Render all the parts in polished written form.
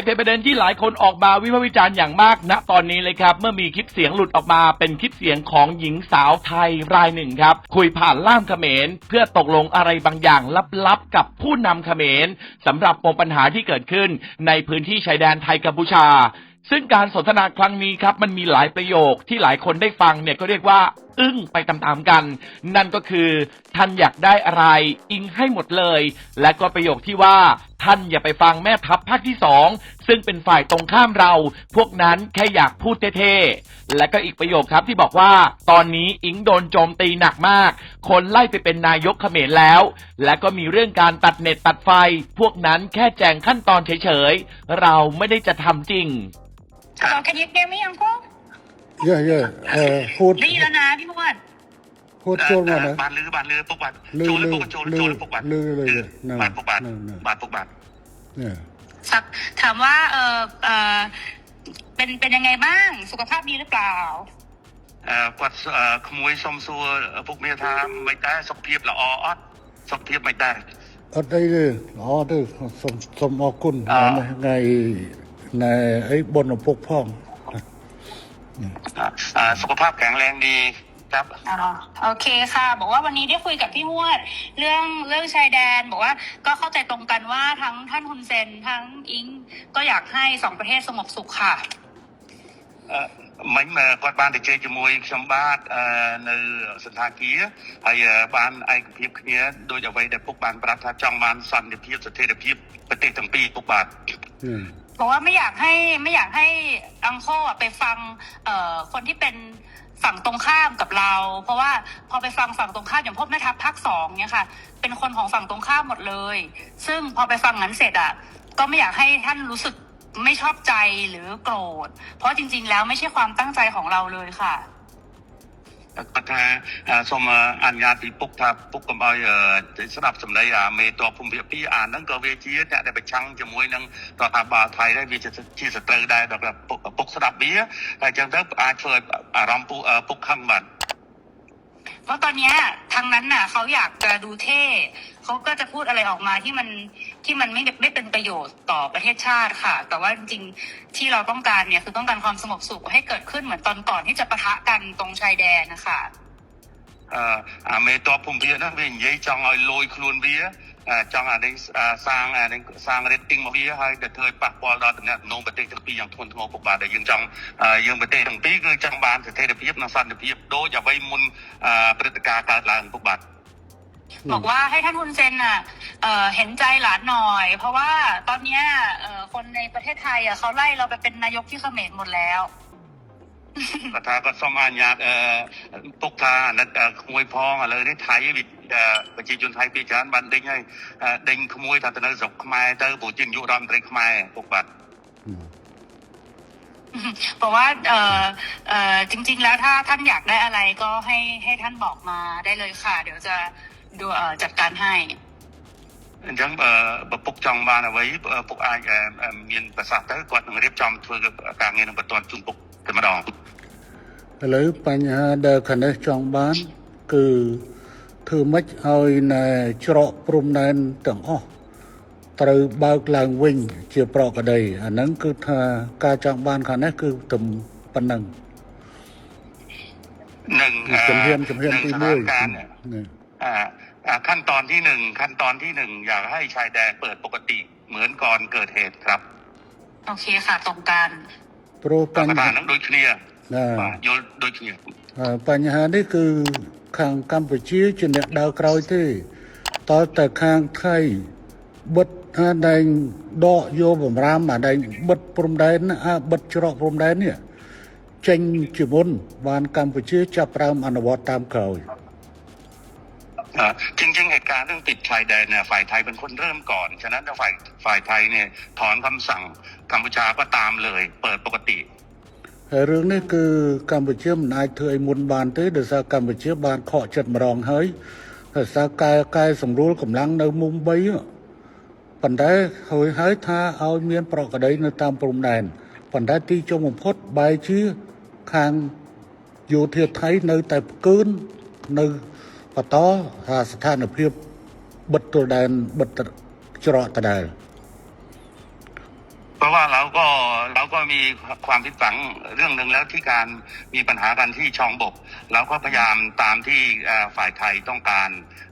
เป็นประเด็นที่หลายคนออกมาวิพากษ์วิจารณ์อย่างมากณตอนนี้เลยครับเมื่อมีคลิปเสียงหลุดออกมาเป็นคลิปเสียงของหญิงสาวไทยรายหนึ่งครับคุยผ่านล่ามเขมรเพื่อตกลงอะไรบางอย่างลับๆกับผู้นำเขมรสำหรับปมปัญหาที่เกิดขึ้นในพื้นที่ชายแดนไทยกัมพูชาซึ่งการสนทนาครั้งนี้ครับมันมีหลายประโยคที่หลายคนได้ฟังเนี่ยก็เรียกว่าอึ้งไปตามๆกันนั่นก็คือท่านอยากได้อะไรอิงให้หมดเลยและก็ประโยคที่ว่าท่านอย่าไปฟังแม่ทัพภาคที่2ซึ่งเป็นฝ่ายตรงข้ามเราพวกนั้นแค่อยากพูดเท่ๆและก็อีกประโยคครับที่บอกว่าตอนนี้อิงโดนโจมตีหนักมากคนไล่ไปเป็นนายกเขมรแล้วและก็มีเรื่องการตัดเน็ตตัดไฟพวกนั้นแค่แจงขั้นตอนเฉยๆเราไม่ได้จะทำจริงHello, can you hear me, Uncle? Yeah. พูด ได้ยินแล้วนะพี่มวดพูดโจนมานะบานลือปุกบานโจนปุกโจนปุกบานลือเลยบานปุกบานบานปุกบานเนี่ยครับถามว่าเป็นยังไงบ้างสุขภาพดีหรือเปล่ากวาดขโมยซอมซัวปุกเมียทาไม่ได้สุขภาพละออดสุขภาพไม่ได้ได้เลยได้สมอคุณไงในไอ้บนพวกพ้องสุขภาพแข็งแรงดีครับโอเคค่ะบอกว่าวันนี้ได้คุยกับพี่มวดเรื่องชายแดนบอกว่าก็เข้าใจตรงกันว่าทั้งท่านฮุนเซนทั้งอิงก็อยากให้2ประเทศสงบสุขค่ะមិញគាត់បានទៅជែកជាមួយខ្ញុំបាទនៅសន្តាគារហើយបានឯកភាពគ្នាដោយអ្វីដែលពុកបានប្រាប់ថាចង់បានសន្តិភាពស្ថិរភាពប្រទេសទាំងពីរពុกបាទบอกว่าไม่อยากให้อังโคไปฟังคนที่เป็นฝั่งตรงข้ามกับเราเพราะว่าพอไปฟังฝั่งตรงข้ามอย่างพวกแม่ทัพภาค2เนี่ยค่ะเป็นคนของฝั่งตรงข้ามหมดเลยซึ่งพอไปฟังนั้นเสร็จก็ไม่อยากให้ท่านรู้สึกไม่ชอบใจหรือโกรธเพราะจริงๆแล้วไม่ใช่ความตั้งใจของเราเลยค่ะគាត់ថាសូមអនុញ្ញាតពីពុកថាពុកកុំឲ្យស្ដាប់សម្ដីមេតបភូមិភាគ2ហ្នឹងក៏វាជាអ្នកដែលប្រឆាំងជាមួយនឹងរដ្ឋាភិបាលថៃដែរវាជាសត្រូវដែរដល់ពុកស្ដាប់វាហើយអញ្ចឹងទៅអាចធ្វើឲ្យអារម្មណ៍ពុកខឹងបាទเพราะตอนนี้ทางนั้นเขาอยากจะดูเท่เขาก็จะพูดอะไรออกมาที่มันไม่เป็นประโยชน์ต่อประเทศชาติค่ะแต่ว่าจริงๆที่เราต้องการเนี่ยคือต้องการความสงบสุขให้เกิดขึ้นเหมือนตอนก่อนที่จะปะทะกันตรงชายแดนนะคะមេតបភូមិភាគហ្នឹងវានិយាយចង់ឲ្យលយខ្លួនវាចង់នេះសាង rating មកវាហើយទៅធ្វើឲ្យប៉ះពាល់ដល់តំណែងប្រទេសទាំងពីរយ៉ាងធ្ងន់ធ្ងរពុកបាទដែលយើងចង់យើងប្រទេសទាំងពីរគឺចង់បានស្ថិរភាពនិងសន្តិភាពដូចអ្វីមុនព្រឹត្តិការណ៍កើតឡើងពុកបាទบอกว่าให้ท่านฮุนเซนเห็นใจหลานหน่อยเพราะว่าตอนนี้คนในประเทศไทยเขาไล่เราไปเป็นนายกที่เขมรหมดแล้วគាត់ថាគាត់សូមអនុញ្ញាតពុកថាអាណិតក្មួយផងឥឡូវនេះថៃប្រជាជនថៃពីច្រើនបានដេញហើយដេញក្មួយថាទៅនៅស្រុកខ្មែរទៅព្រោះជានាយករដ្ឋមន្ត្រីខ្មែរពុកបាទบอกว่าจริงๆแล้วถ้าท่านอยากได้อะไรก็ให้ท่านบอกมาได้เลยค่ะเดี๋ยวจะดูจัดการให้អញ្ចឹងបើពុកចង់បានអ្វីពុកអាចមានប្រសាសន៍ទៅគាត់នឹងរៀបចំធ្វើការងារនឹងបន្តជូនពុកតែម្ដងឥឡូវបញ្ហាដែលខាងនេះចង់បានគឺធ្វើម៉េចឲ្យណែច្រកព្រំដែនទាំងអស់ត្រូវបើកឡើងវិញជាប្រក្រតីអាហ្នឹងគឺថាការចង់បានខាងនេះគឺតែប៉ុណ្្នឹងនឹងជំហានទី1ขั้นตอนที่1อยากให้ชายแดนเปิดปกติเหมือนก่อนเกิดเหตุครับโอเคค่ะตรงกันព្រោះបញ្ហាហ្នឹងដូចគ្នាយល់ដូចគ្នាបញ្ហានេះគឺខាងកម្ពុជាជាអ្នកដើរក្រោយទេតើតែខាងថៃបិទដែងដកយកបំរាមដែងបិទព្រំដែនបិទច្រកព្រំដែននេះចេញជាមុនបានកម្ពុជាចាប់ផ្ដើមអនុវត្តតាមក្រោយจริงๆเหตุการณ์เรื่องปิดชายแดนเนี่ยฝ่ายไทยเป็นคนเริ่มก่อนฉะนั้นถ้าฝ่ายไทยเนี่ยถอนคำสั่งกัมพูชาก็ตามเลยเปิดปกติហើយរឿងនេះគឺកម្ពុជាមិនអាចធ្វើឲ្យមុនបានទេដោយសារកម្ពុជាបានខកចិត្តម្ដងហើយដោយសារកែសម្រួលកម្លាំងនៅមុំ3ប៉ុន្តែហើយថាឲ្យមានប្រក្រតីនៅតាមព្រំដែនប៉ុន្តែទីចុងបំផុតបែរជាខាងយោធាថៃនៅតែផ្កើននៅបន្តស្ថានភាពបិទទល់ដែនបិទច្រកដដែល เพราะว่าเรา ก็มีความผิดหวังเรื่องหนึ่งแล้วที่การมีปัญหากันที่ช่องบกเราก็พยายามตามที่ฝ่ายไทยต้องการ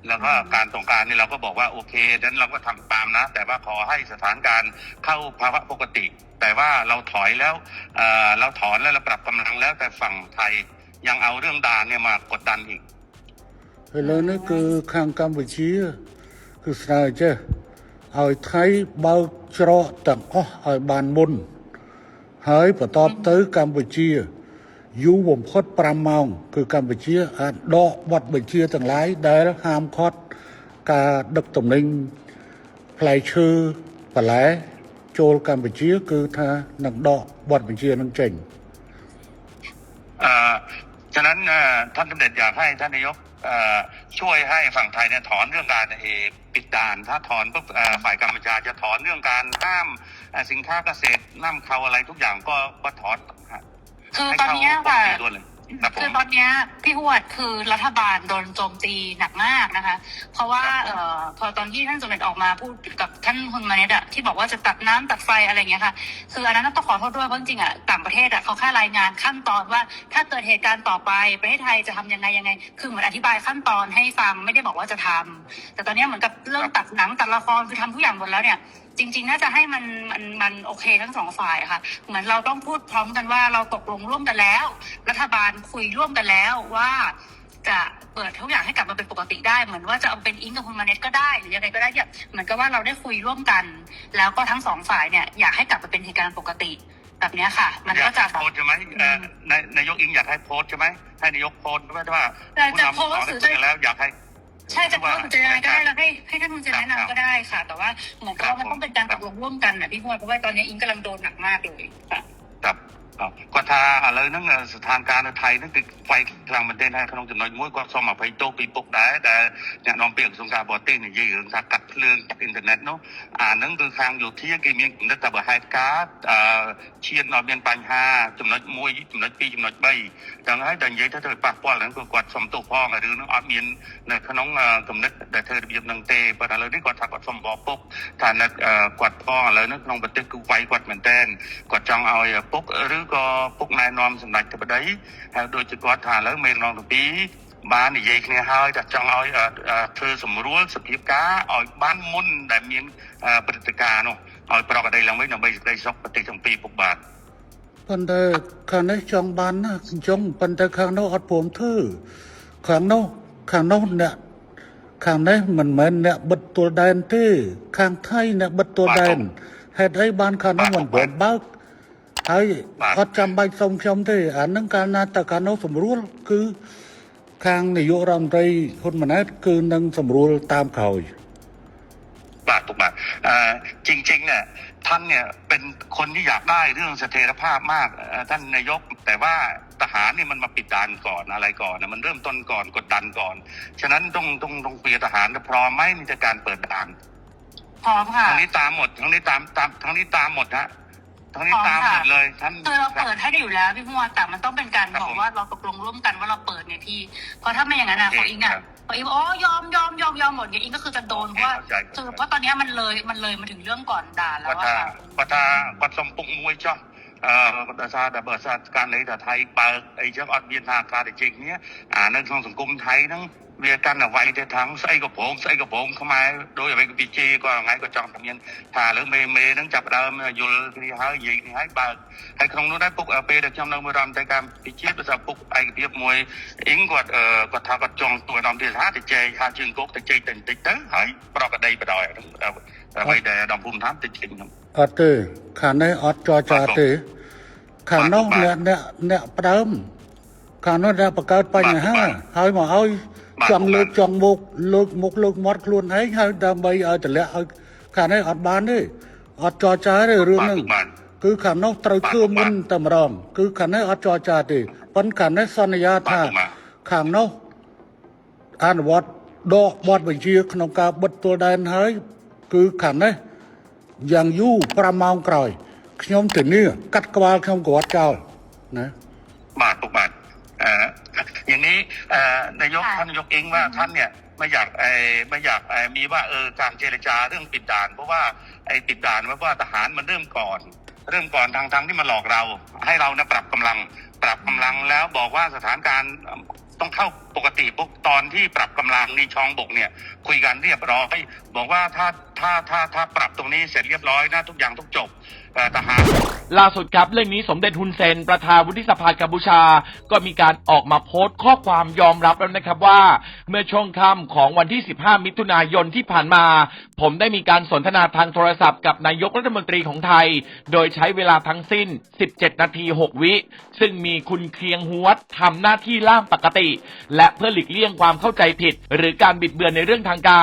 แล้วก็การต้องการนี่เราก็บอกว่าโอเคนั้นเราก็ทำตามนะแต่ว่าขอให้สถานการณ์เข้าภาวะปกติแต่ว่าเราถอยแล้วเราถอนแล้วเราปรับกำลังแล้วแต่ฝั่งไทยยังเอาเรื่องด่านเนี่ยมากดดันอีก ឥឡូវនេះគឺខាងកម្ពុជាគឺស្នើចេះឲ្យថៃបើកច្រកទាំងអស់ឲ្យបានមុនហើយបន្ទាប់ទៅកម្ពុជាយូរបំផុត5ម៉ោងគឺកម្ពុជាអាចដកបទបញ្ជាទាំងឡាយដែលហាមឃាត់ការដឹកទំនិញផ្លែឈើបន្លែចូលកម្ពុជាគឺថានឹងដកបទបញ្ជានឹងចេញ ฉะนั้นท่านสมเด็จอยากให้ท่านนายกช่วยให้ฝั่งไทยเนี่ยถอนเรื่องการปิดด่านถ้าถอนปุ๊บฝ่ายกัมพูชาจะถอนเรื่องการห้ามสินค้าเกษตรนำเข้าอะไรทุกอย่างก็ถอน คือตอนนี้ค่ะ ครับผม คือตอนนี้พี่หวดคือรัฐบาลโดนโจมตีหนักมากนะคะ เพราะว่าพอตอนที่ท่านสมเด็จออกมาพูดกับท่านฮุนมาเนตอะที่บอกว่าจะตัดน้ำตัดไฟอะไรเงี้ยค่ะคืออันนั้นต้องขอโทษด้วยเพราะจริงๆอะต่างประเทศอะเขาแค่รายงานขั้นตอนว่าถ้าเกิดเหตุการณ์ต่อไปประเทศไทยจะทำยังไงคือเหมือนอธิบายขั้นตอนให้ฟังไม่ได้บอกว่าจะทำแต่ตอนนี้เหมือนกับเรื่องตัดหนังตัดละครคือทำทุกอย่างหมดแล้วเนี่ยจริงๆน่าจะให้มันโอเคทั้งสองฝ่ายค่ะเหมือนเราต้องพูดพร้อมกันว่าเราตกลงร่วมกันแล้วรัฐบาลคุยร่วมกันแล้วว่าจะเปิดทุกอย่างให้กลับมาเป็นปกติได้เหมือนว่าจะเอาเป็นอิงกับคุณมาเน็ตก็ได้หรือยังไงก็ได้เนี่ยเหมือนกับว่าเราได้คุยร่วมกัน แล้วก็ทั้งสองฝ่ายเนี่ยอยากให้กลับมาเป็นเหตุการณ์ปกติแบบนี้ค่ะมันก็จะ โพสใช่ไหมนายกอิงอยากให้โพสใช่ไหมให้นายกโพสว่าจะโพสหรือจะแล้วอยากให้ใช่จะโพสหรือจะยังไงก็ได้แล้วให้ท่านคุณจะแนะนำก็ได้ค่ะ แต่ว่าเหมือนกับว่ามันต้องเป็นการตกลงร่วมกันนะพี่พวดเพราะว่าตอนนี้อิงกำลังโดนหนักมากเลยค่ะครับก็ถ้าอะไรนั่งสถานการณ์ไทยนั่นคือไฟกลางประเทศให้ขนมจำนวนมุ้ยก็สมมาไปโตปีปุกได้แต่เนี่ยน้องเปียกสงการบอตี้เนี่ยยืนจากกัดเรื่องจากอินเทอร์เน็ตเนาะนั่นคือทางอยู่ที่กี่มีนักแต่แบบไฮการ์ดเชียร์นอเบียนปัญหาจำนวนมุ้ยจำนวนปีจำนวนใบดังนั้นดังยัยถ้าเธอปากป้อนแล้วก็กดสมตัวพ่อหรือน้องออเมียนในขนมกำเนิดแต่เธอเบียบนังเตะปัญหาเลยนี่กดทักกดสมบอปุ๊บฐานนั้นกดพ่อเลยนั่นน้องประเทศกูไฟกดเหมือนเต้นกดจังเอาปุ๊บหรือก็ปุกนายนอมสำนักจะไปได้โดยจะกอดฐานแล้วเมนนองตัวปีบ้านนี่ยัยเนี่ยให้จะจังเอาเธอสมรู้สพิบก้าเอาบ้านมุ่นแต่มีปฏิกิริยาเนาะเอาปลอกอะไรลงไว้หน่อยไปซอกปฏิจำปีปุกบาทប៉ុន្តែខាងនេះចង់បានណាចង់ប៉ុន្តែខាងនោះអត់ព្រមធ្វើខាងនោះអ្នកខាងនេះមិនមែនអ្នកបិទទល់ដែនទេខាងថៃអ្នកបិទទល់ដែនហេតុអីបានខាងនោះមិនព្រមបើកហើយអត់ចាំបាច់សុំខ្ញុំទេអានឹងកាលណាតើខាងនោះស្រួលគឺខាងនាយករដ្ឋមន្ត្រីហ៊ុនម៉ាណែតគឺនឹងស្រួលតាមក្រោយบาทตุกบาทจริงๆเนี่ยท่านเนี่ยเป็นคนที่อยากได้เรื่องเสถียรภาพมากท่านนายกแต่ว่าทหารนี่มันมาปิดด่านก่อนอะไรก่อนนะมันเริ่มต้นก่อนกดดันก่อนฉะนั้นต้องเปลี่ยนทหารพร้อมไหมในการเปิดด่านพร้อมค่ะทั้งนี้ตามหมดทั้งนี้ตามทั้งนี้ตามหมดฮะทั้งนี้ตามหมดเลยท่านคือเราเปิดให้ได้อยู่แล้วพี่พวดแต่มันต้องเป็นการบอกว่าเราตกลงร่วมกันว่าเราเปิดไงพี่เพราะถ้าไม่อย่างนั้นนะพออิงอ๋อยอมหมดเนี่ยอิงก็คือจะโดนเพราะว่าคือเพราะตอนนี้มันเลยมาถึงเรื่องก่อนด่าแล้วว่าก็สมปุกมวยจ้ะแต่ซาแต่เบิร์ดการเลยแต่ไทยเปิดไอ้เจ้าอดเบียนทางการแต่จริงเนี้ยนั่นของสังคมไทยนั่งเรียกันเอาไว้แต่ทั้งใส่กระผมเข้ามาโดยไปกับปีเจก็ไงก็จังทำยันถ่าหรือเมนั่งจับดาวอยู่ที่หายยิงให้เปิดให้ของนู้นได้ปุกเปย์แต่จำนวนมือรำแต่การปีเจภาษาปุกไอ้เบียบมวยอิงกดทากดจองตัวดำที่หาแต่เจหาจึงกแต่เจติดเต้ให้ปลอกกระไดไปดอยไปแต่ดำพุ่มท้ำติดจริงครับអត់ទេខាងនេះអត់ចរចាទេខាងនោះអ្នកផ្ដើមខាងនោះដែលបង្កើតបញ្ហាហើយមកឲ្យចង់លើកមុខលើកមាត់ខ្លួនឯងហើយដើម្បីឲ្យតម្លាក់ឲ្យខាងនេះអត់បានទេអត់ចរចាទេរឿងហ្នឹងគឺខាងនោះត្រូវធ្វើមុនតែម្ដងគឺខាងនេះអត់ចរចាទេប៉ុន្តែខាងនេះសន្យាថាខាងនោះអនុវត្តដកបទបញ្ជាក្នុងការបិទទល់ដែនហើយគឺខាងនេះយ៉ាងយូរ5ម៉ោងក្រោយខ្ញុំធានាកាត់ក្បាលខ្ញុំក៏អត់ចោលណាបាទอย่างนี้นายกท่านนายกเองว่าท่านเนี่ยไม่อยากมีว่าการเจรจาเรื่องปิดด่านเพราะว่าไอ้ปิดด่านว่าทหารมันเริ่มก่อน เริ่มก่อนทางที่มาหลอกเราให้เรานะปรับกำลังแล้วบอกว่าสถานการณ์ต้องเข้าปกติปุ๊บตอนที่ปรับกำลังนี่ช่องบกเนี่ยคุยกันเรียบร้อยบอกว่าถ้าปรับตรงนี้เสร็จเรียบร้อยนะทุกอย่างทุกจบทหาร ล่าสุดครับเรื่องนี้สมเด็จฮุนเซนประธานวุฒิสภากัมพูชาก็มีการออกมาโพสต์ข้อความยอมรับแล้วนะครับว่าเมื่อช่วงค่ำของวันที่ 15 มิถุนายนที่ผ่านมาผมได้มีการสนทนาทางโทรศัพท์กับนายกรัฐมนตรีของไทยโดยใช้เวลาทั้งสิ้น 17 นาที 6 วิซึ่งมีคุณเคียงฮวดทำหน้าที่ล่ามปกติและเพื่อหลีกเลี่ยงความเข้าใจผิดหรือการบิดเบือนในเรื่องทางกา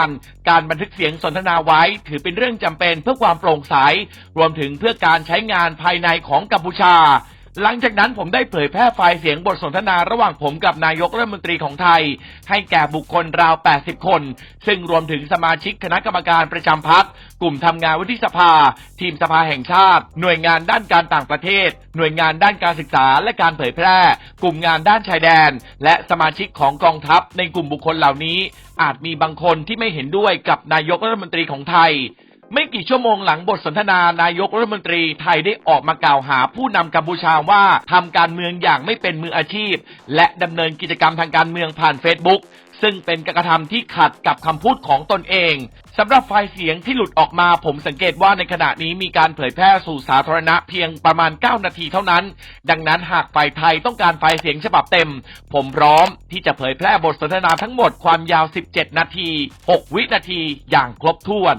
รบันทึกเสียงสนทนาไว้ถือเป็นเรื่องจำเป็นเพื่อความโปร่งใสรวมถึงเพื่อการใช้งานภายในของกัมพูชาหลังจากนั้นผมได้เผยแพร่ไฟล์เสียงบทสนทนาระหว่างผมกับนายกรัฐมนตรีของไทยให้แก่บุคคลราว 80 คนซึ่งรวมถึงสมาชิกคณะกรรมการประจำพรรคกลุ่มทำงานวุฒิสภาทีมสภาแห่งชาติหน่วยงานด้านการต่างประเทศหน่วยงานด้านการศึกษาและการเผยแพร่กลุ่มงานด้านชายแดนและสมาชิกของกองทัพในกลุ่มบุคคลเหล่านี้อาจมีบางคนที่ไม่เห็นด้วยกับนายกรัฐมนตรีของไทยไม่กี่ชั่วโมงหลังบทสนทนานายกรัฐมนตรีไทยได้ออกมากล่าวหาผู้นำกัมพูชาว่าทำการเมืองอย่างไม่เป็นมืออาชีพและดำเนินกิจกรรมทางการเมืองผ่าน Facebook ซึ่งเป็นการกระทำที่ขัดกับคำพูดของตนเองสำหรับไฟล์เสียงที่หลุดออกมาผมสังเกตว่าในขณะนี้มีการเผยแพร่สู่สาธารณะเพียงประมาณ9 นาทีเท่านั้นดังนั้นหากฝ่ายไทยต้องการไฟล์เสียงฉบับเต็มผมพร้อมที่จะเผยแพร่บทสนทนาทั้งหมดความยาว17 นาที 6 วินาทีอย่างครบถ้วน